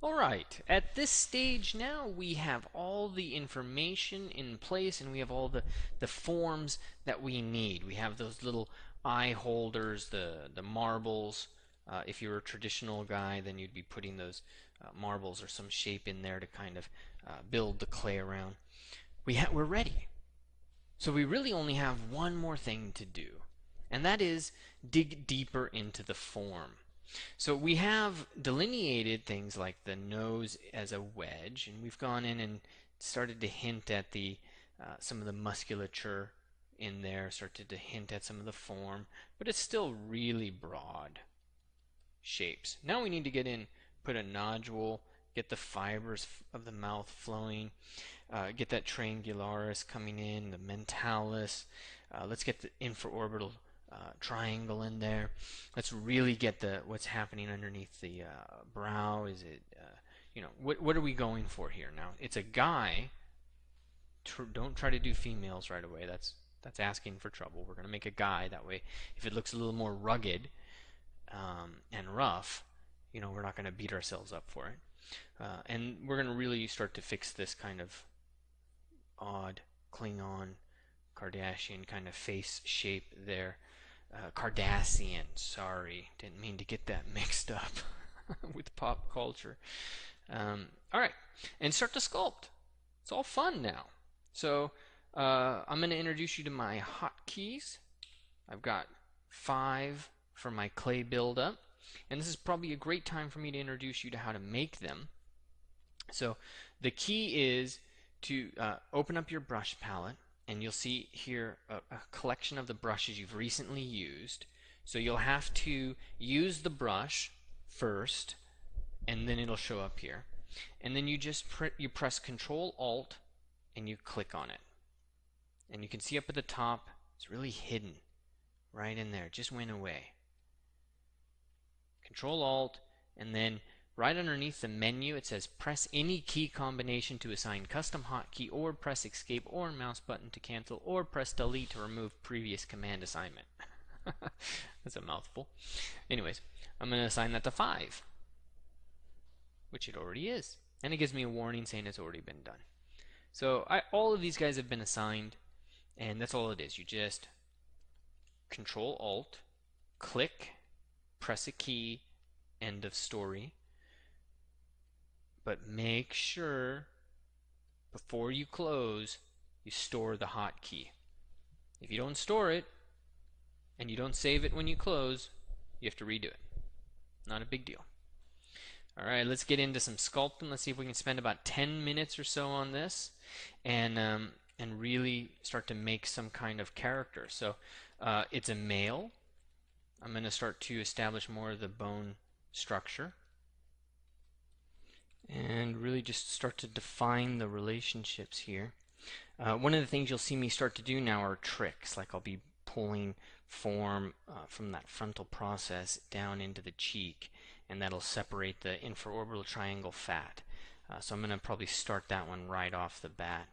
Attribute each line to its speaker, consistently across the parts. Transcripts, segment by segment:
Speaker 1: Alright, at this stage now we have all the information in place and we have all the forms that we need. We have those little eye holders, the marbles. If you're a traditional guy, then you'd be putting those marbles or some shape in there to kind of build the clay around. We're ready. So we really only have one more thing to do, and that is dig deeper into the form. So we have delineated things like the nose as a wedge, and we've gone in and started to hint at the some of the musculature in there, started to hint at some of the form, but it's still really broad shapes. Now we need to get in, put a nodule, get the fibers of the mouth flowing, get that triangularis coming in, the mentalis. Let's get the infraorbital triangle in there. Let's really get the what's happening underneath the brow. Is it, what are we going for here? Now it's a guy. Don't try to do females right away. That's asking for trouble. We're gonna make a guy that way. If it looks a little more rugged and rough, we're not gonna beat ourselves up for it. And we're gonna really start to fix this kind of odd Klingon Kardashian kind of face shape there. Cardassian, sorry, didn't mean to get that mixed up with pop culture. All right, and start to sculpt. It's all fun now. So I'm going to introduce you to my hotkeys. I've got 5 for my clay buildup, and this is probably a great time for me to introduce you to how to make them. So the key is to open up your brush palette, and you'll see here a collection of the brushes you've recently used. So you'll have to use the brush first, and then it'll show up here. And then you press Control Alt and you click on it. And you can see up at the top, it's really hidden right in there. It just went away. Control Alt, and then right underneath the menu it says press any key combination to assign custom hotkey, or press escape or mouse button to cancel, or press delete to remove previous command assignment. That's a mouthful. Anyways, I'm going to assign that to 5, which it already is. And it gives me a warning saying it's already been done. So all of these guys have been assigned, and that's all it is. You just Control Alt, click, press a key, end of story. But make sure before you close, you store the hotkey. If you don't store it, and you don't save it when you close, you have to redo it. Not a big deal. Alright, let's get into some sculpting. Let's see if we can spend about 10 minutes or so on this and really start to make some kind of character. So it's a male. I'm going to start to establish more of the bone structure and really just start to define the relationships here. One of the things you'll see me start to do now are tricks, like I'll be pulling form from that frontal process down into the cheek, and that'll separate the infraorbital triangle fat. So I'm going to probably start that one right off the bat.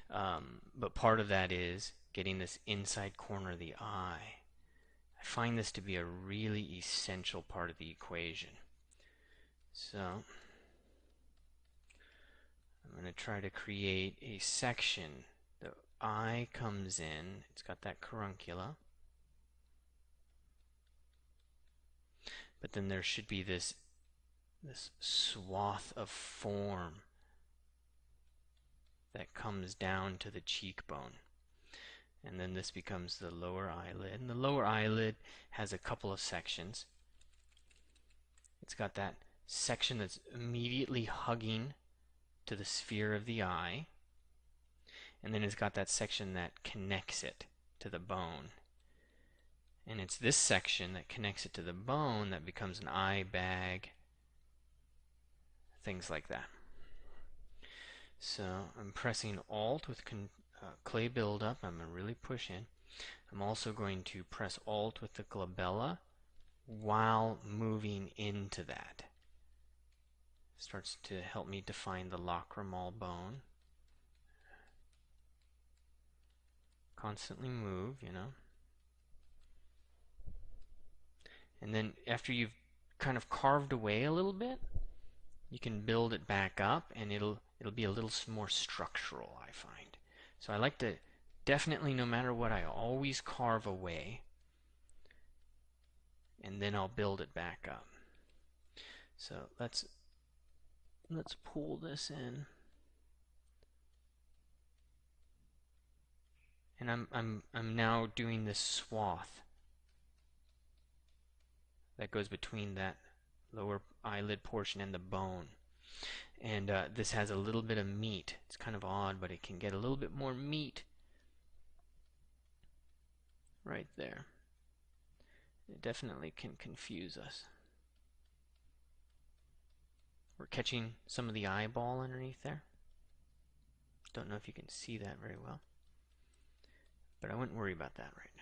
Speaker 1: But part of that is getting this inside corner of the eye. I find this to be a really essential part of the equation. So I'm going to try to create a section. The eye comes in, it's got that caruncula. But then there should be this swath of form that comes down to the cheekbone. And then this becomes the lower eyelid. And the lower eyelid has a couple of sections. It's got that section that's immediately hugging to the sphere of the eye. And then it's got that section that connects it to the bone. And it's this section that connects it to the bone that becomes an eye bag, things like that. So I'm pressing Alt with clay buildup. I'm going to really push in. I'm also going to press Alt with the glabella while moving into that. Starts to help me define the lacrimal bone. Constantly move, And then after you've kind of carved away a little bit, you can build it back up, and it'll be a little more structural, I find. So I like to definitely, no matter what, I always carve away, and then I'll build it back up. So let's pull this in. And I'm now doing this swath that goes between that lower eyelid portion and the bone. And this has a little bit of meat. It's kind of odd, but it can get a little bit more meat right there. It definitely can confuse us. We're catching some of the eyeball underneath there. Don't know if you can see that very well, but I wouldn't worry about that right now.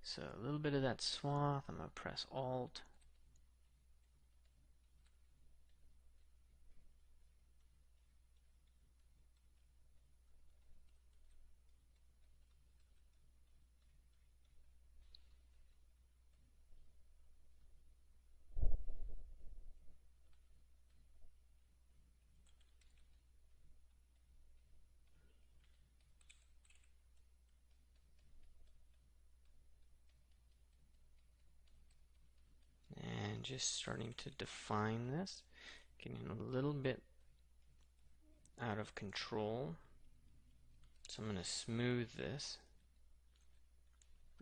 Speaker 1: So a little bit of that swath. I'm going to press Alt. And just starting to define this, getting a little bit out of control. So I'm going to smooth this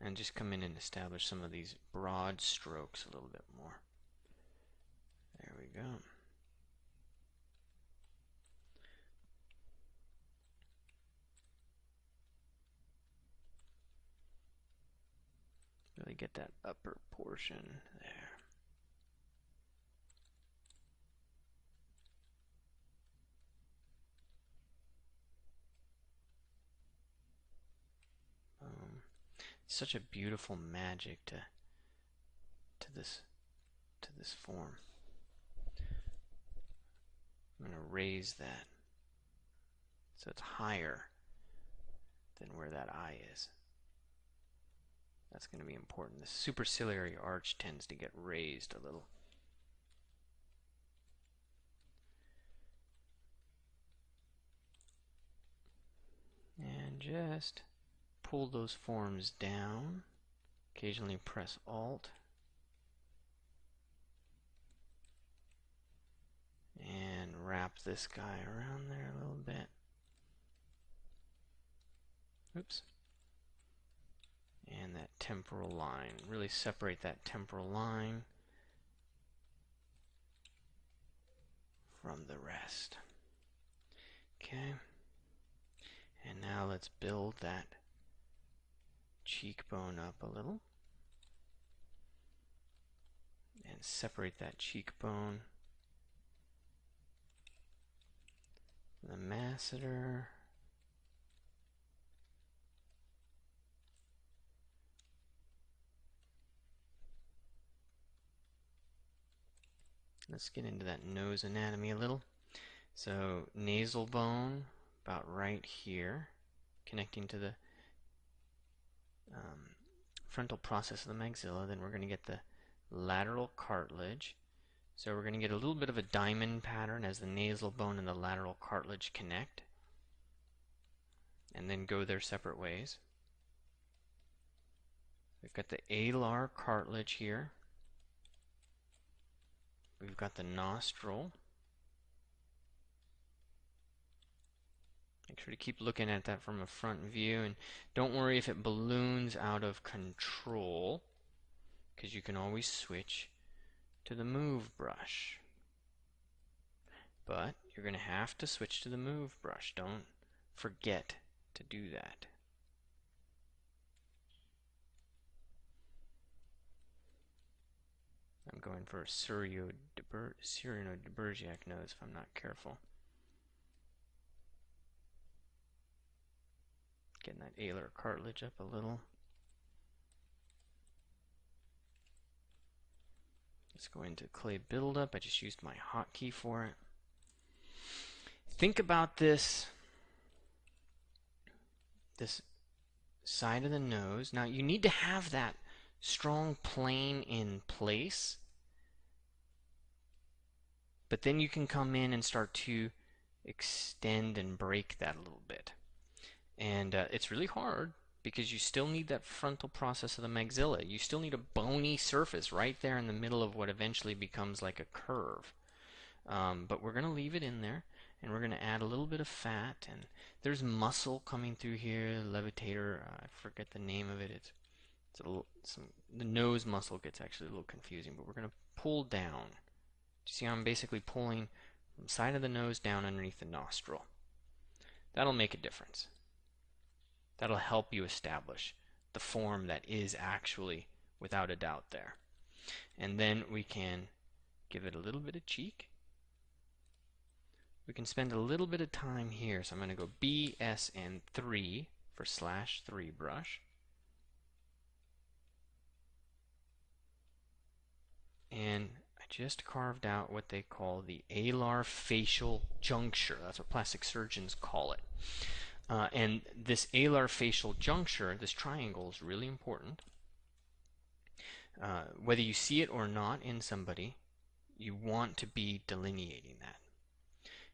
Speaker 1: and just come in and establish some of these broad strokes a little bit more. There we go. Really get that upper portion there. Such a beautiful magic to this form. I'm going to raise that so it's higher than where that eye is. That's going to be important. The superciliary arch tends to get raised a little. And just pull those forms down. Occasionally press Alt. And wrap this guy around there a little bit. Oops. And that temporal line. Really separate that temporal line from the rest. Okay. And now let's build that cheekbone up a little. And separate that cheekbone from the masseter. Let's get into that nose anatomy a little. So nasal bone about right here, connecting to the frontal process of the maxilla. Then we're going to get the lateral cartilage. So we're going to get a little bit of a diamond pattern as the nasal bone and the lateral cartilage connect, and then go their separate ways. We've got the alar cartilage here. We've got the nostril. Make sure to keep looking at that from a front view, and don't worry if it balloons out of control, because you can always switch to the move brush. But you're going to have to switch to the move brush. Don't forget to do that. I'm going for a Cyriano-Dvorak nose if I'm not careful. Getting that alar cartilage up a little. Let's go into clay buildup. I just used my hotkey for it. Think about this side of the nose. Now you need to have that strong plane in place But then you can come in and start to extend and break that a little bit. And it's really hard because you still need that frontal process of the maxilla. You still need a bony surface right there in the middle of what eventually becomes like a curve. But we're going to leave it in there, and we're going to add a little bit of fat. And there's muscle coming through here, levitator. I forget the name of it. It's a little, the nose muscle gets actually a little confusing, but we're going to pull down. You see how I'm basically pulling from the side of the nose down underneath the nostril. That'll make a difference. That'll help you establish the form that is actually, without a doubt, there. And then we can give it a little bit of cheek. We can spend a little bit of time here. So I'm going to go B, S, and 3 for /3 brush. And I just carved out what they call the alar facial juncture. That's what plastic surgeons call it. And this alar facial juncture, this triangle, is really important. Whether you see it or not in somebody, you want to be delineating that.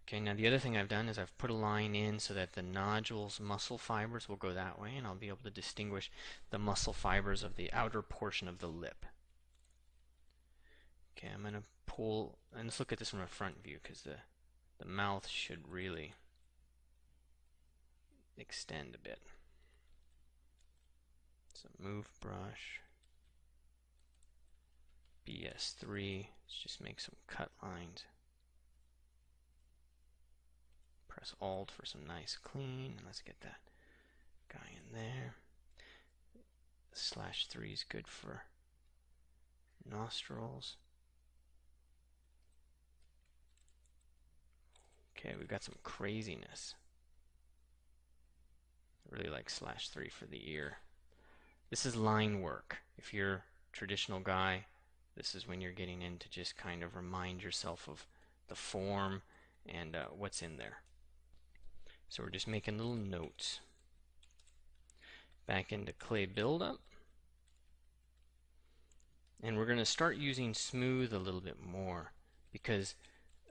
Speaker 1: Okay, now the other thing I've done is I've put a line in so that the nodules muscle fibers will go that way, and I'll be able to distinguish the muscle fibers of the outer portion of the lip. Okay, I'm going to pull, and let's look at this from a front view because the mouth should really extend a bit. So move brush, BS3, let's just make some cut lines. Press Alt for some nice clean, and let's get that guy in there. /3 is good for nostrils. Okay, we've got some craziness. I really like /3 for the ear. This is line work. If you're a traditional guy, this is when you're getting in to just kind of remind yourself of the form and what's in there. So we're just making little notes. Back into clay buildup. And we're going to start using smooth a little bit more because,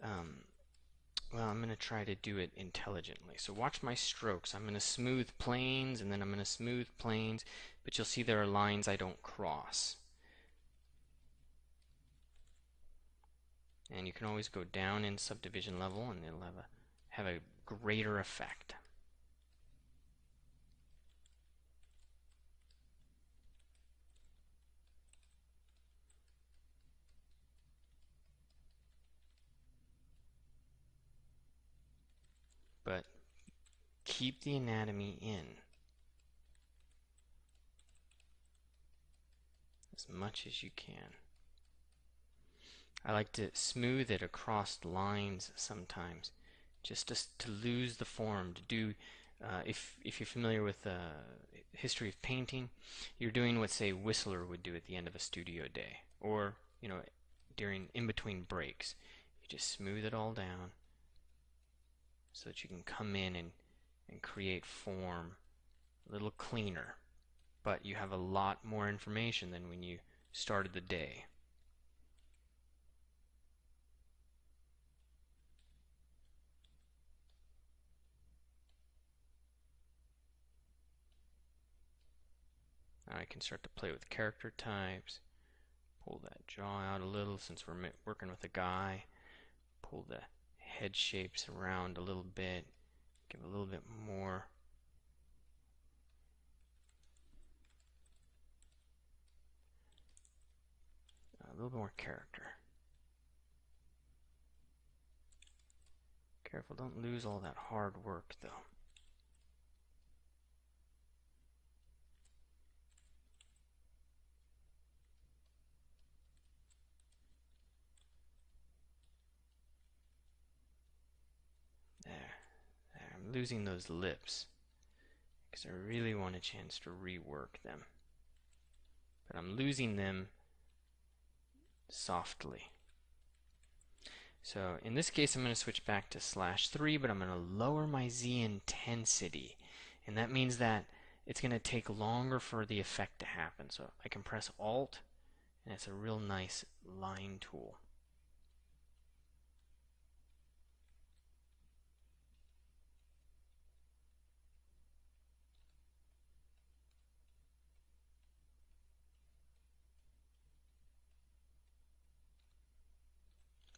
Speaker 1: well, I'm going to try to do it intelligently. So watch my strokes. I'm going to smooth planes, and then I'm going to smooth planes, but you'll see there are lines I don't cross. And you can always go down in subdivision level, and it'll have a greater effect. But keep the anatomy in as much as you can. I like to smooth it across lines sometimes, just to lose the form. To do, if you're familiar with the history of painting, you're doing what, say, Whistler would do at the end of a studio day, or during in between breaks. You just smooth it all down so that you can come in and create form a little cleaner. But you have a lot more information than when you started the day. Now I can start to play with character types, pull that jaw out a little since we're working with a guy, pull the head shapes around a little bit, give a little bit more. A little more character. Careful, don't lose all that hard work though. There, I'm losing those lips because I really want a chance to rework them. But I'm losing them softly. So in this case, I'm going to switch back to /3, but I'm going to lower my Z intensity. And that means that it's going to take longer for the effect to happen. So I can press Alt, and it's a real nice line tool.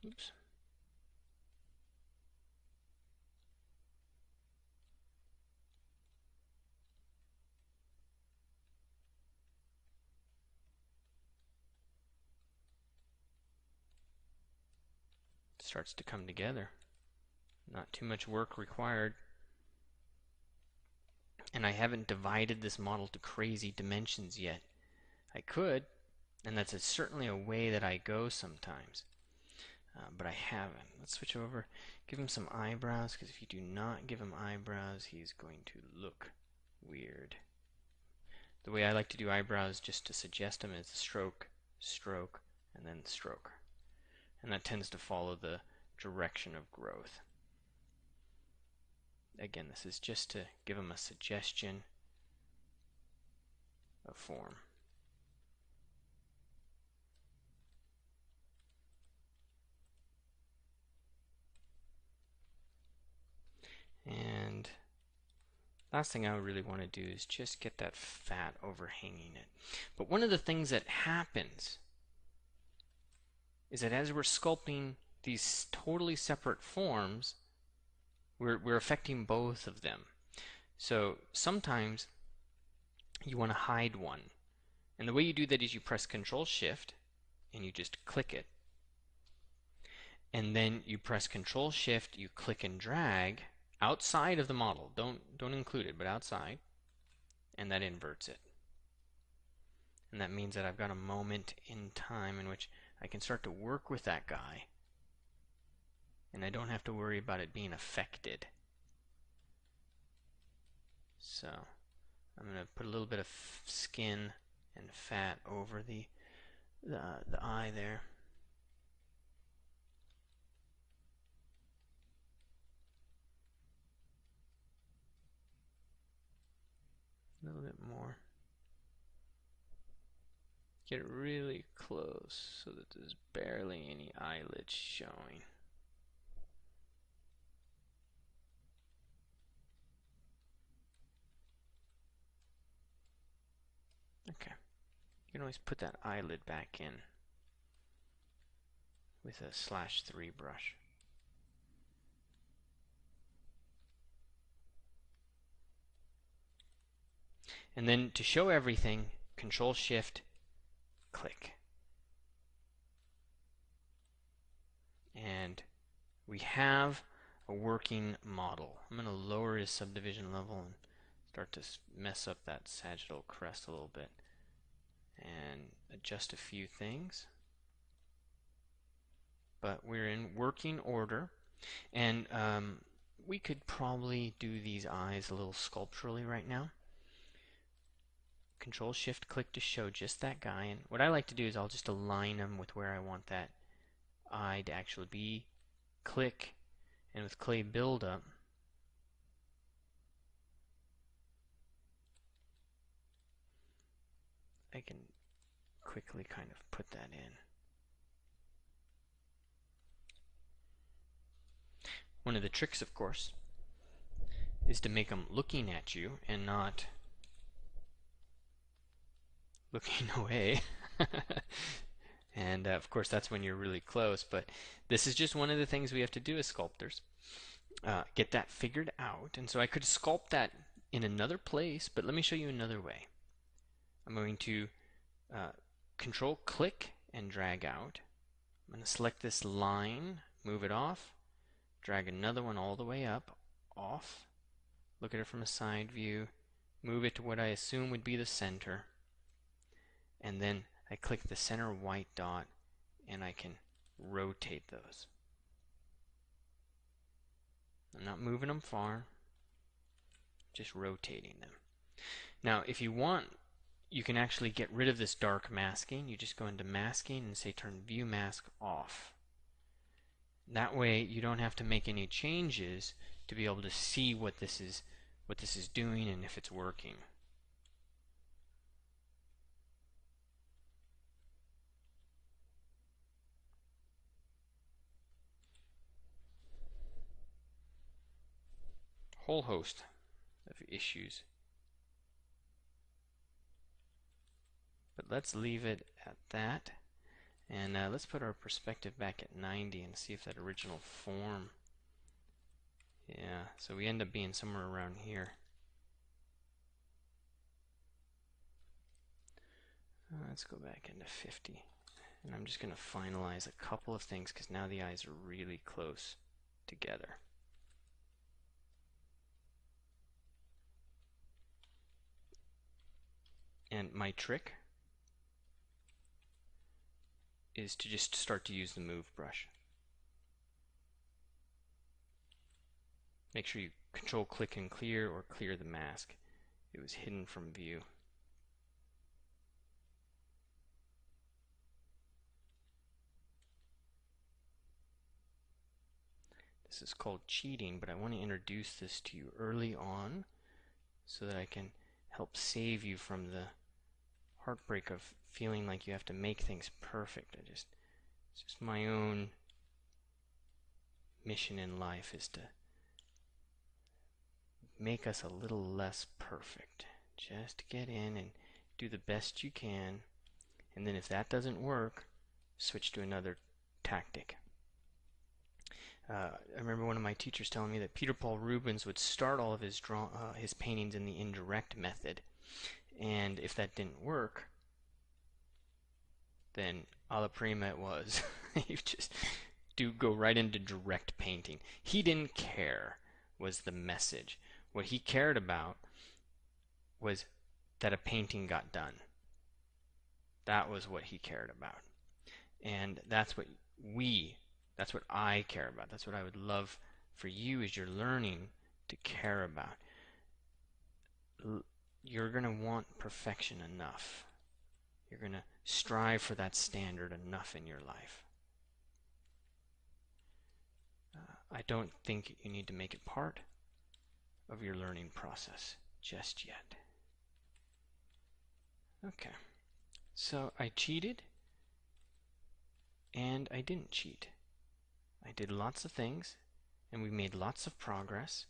Speaker 1: Oops. Starts to come together. Not too much work required. And I haven't divided this model to crazy dimensions yet. I could, and that's certainly a way that I go sometimes. But I haven't. Let's switch over. Give him some eyebrows, because if you do not give him eyebrows, he's going to look weird. The way I like to do eyebrows, just to suggest them, is stroke, stroke, and then stroke. And that tends to follow the direction of growth. Again, this is just to give him a suggestion of form. And last thing I really want to do is just get that fat overhanging it. But one of the things that happens is that as we're sculpting these totally separate forms, we're affecting both of them. So sometimes you want to hide one. And the way you do that is you press Control Shift and you just click it. And then you press Control Shift, you click and drag outside of the model. Don't include it, but outside. And that inverts it. And that means that I've got a moment in time in which I can start to work with that guy. And I don't have to worry about it being affected. So I'm going to put a little bit of skin and fat over the eye there. A little bit more. Get it really close so that there's barely any eyelids showing. Okay. You can always put that eyelid back in with a /3 brush. And then to show everything, Control Shift, click. And we have a working model. I'm going to lower his subdivision level and start to mess up that sagittal crest a little bit and adjust a few things. But we're in working order, and we could probably do these eyes a little sculpturally right now. Control Shift click to show just that guy, and what I like to do is I'll just align them with where I want that eye to actually be. Click, and with clay buildup, I can quickly kind of put that in. One of the tricks, of course, is to make them looking at you and not looking away. And of course that's when you're really close, but this is just one of the things we have to do as sculptors. Get that figured out. And so I could sculpt that in another place, but let me show you another way. I'm going to Control click and drag out. I'm going to select this line, move it off, drag another one all the way up, off, look at it from a side view, move it to what I assume would be the center, and then I click the center white dot and I can rotate those. I'm not moving them far, just rotating them. Now if you want, you can actually get rid of this dark masking. You just go into masking and say turn view mask off. That way you don't have to make any changes to be able to see what this is doing and if it's working. Whole host of issues. But let's leave it at that. And let's put our perspective back at 90 and see if that original form, yeah, so we end up being somewhere around here. Let's go back into 50. And I'm just going to finalize a couple of things because now the eyes are really close together. And my trick is to just start to use the move brush. Make sure you control click and clear or clear the mask. It was hidden from view. This is called cheating, but I want to introduce this to you early on so that I can help save you from the heartbreak of feeling like you have to make things perfect. It's just my own mission in life is to make us a little less perfect. Just get in and do the best you can, and then if that doesn't work, switch to another tactic. I remember one of my teachers telling me that Peter Paul Rubens would start all of his paintings in the indirect method, and if that didn't work, then alla prima it was. You just go right into direct painting. He didn't care, was the message. What he cared about was that a painting got done. That was what he cared about. And that's what I care about. That's what I would love for you as you're learning to care about. You're going to want perfection enough. You're going to strive for that standard enough in your life. I don't think you need to make it part of your learning process just yet. Okay, so I cheated and I didn't cheat. I did lots of things and we made lots of progress,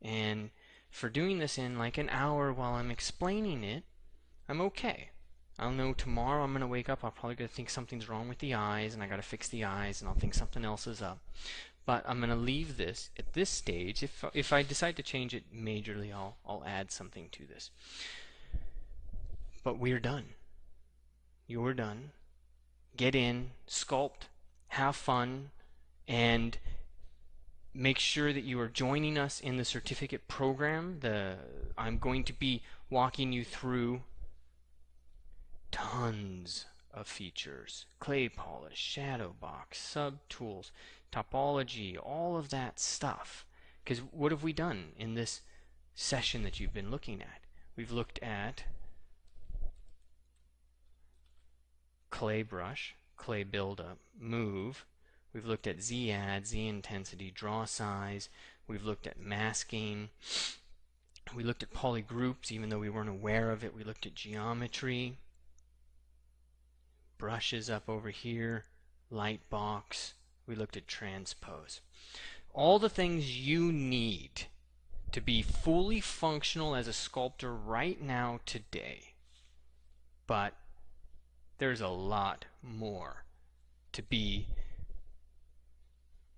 Speaker 1: and for doing this in like an hour while I'm explaining it, I'm okay. I'll know tomorrow I'm going to wake up, I'll probably going to think something's wrong with the eyes and I got to fix the eyes, and I'll think something else is up. But I'm going to leave this at this stage. If I decide to change it majorly, I'll add something to this. But we're done. You're done. Get in, sculpt, have fun, and make sure that you are joining us in the certificate program. I'm going to be walking you through tons of features: clay polish, shadow box, subtools, topology, all of that stuff. Because what have we done in this session that you've been looking at? We've looked at clay brush, clay buildup, move. We've looked at Z-add, Z-intensity, draw size. We've looked at masking. We looked at polygroups, even though we weren't aware of it. We looked at geometry. Brushes up over here, light box. We looked at transpose. All the things you need to be fully functional as a sculptor right now today. But there's a lot more to be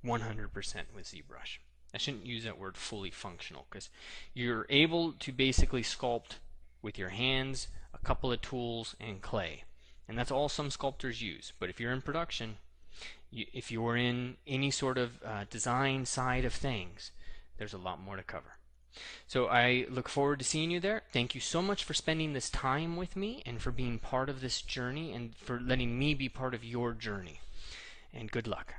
Speaker 1: 100% with ZBrush. I shouldn't use that word fully functional, because you're able to basically sculpt with your hands, a couple of tools, and clay. And that's all some sculptors use. But if you're in production, if you're in any sort of design side of things, there's a lot more to cover. So I look forward to seeing you there. Thank you so much for spending this time with me and for being part of this journey and for letting me be part of your journey. And good luck.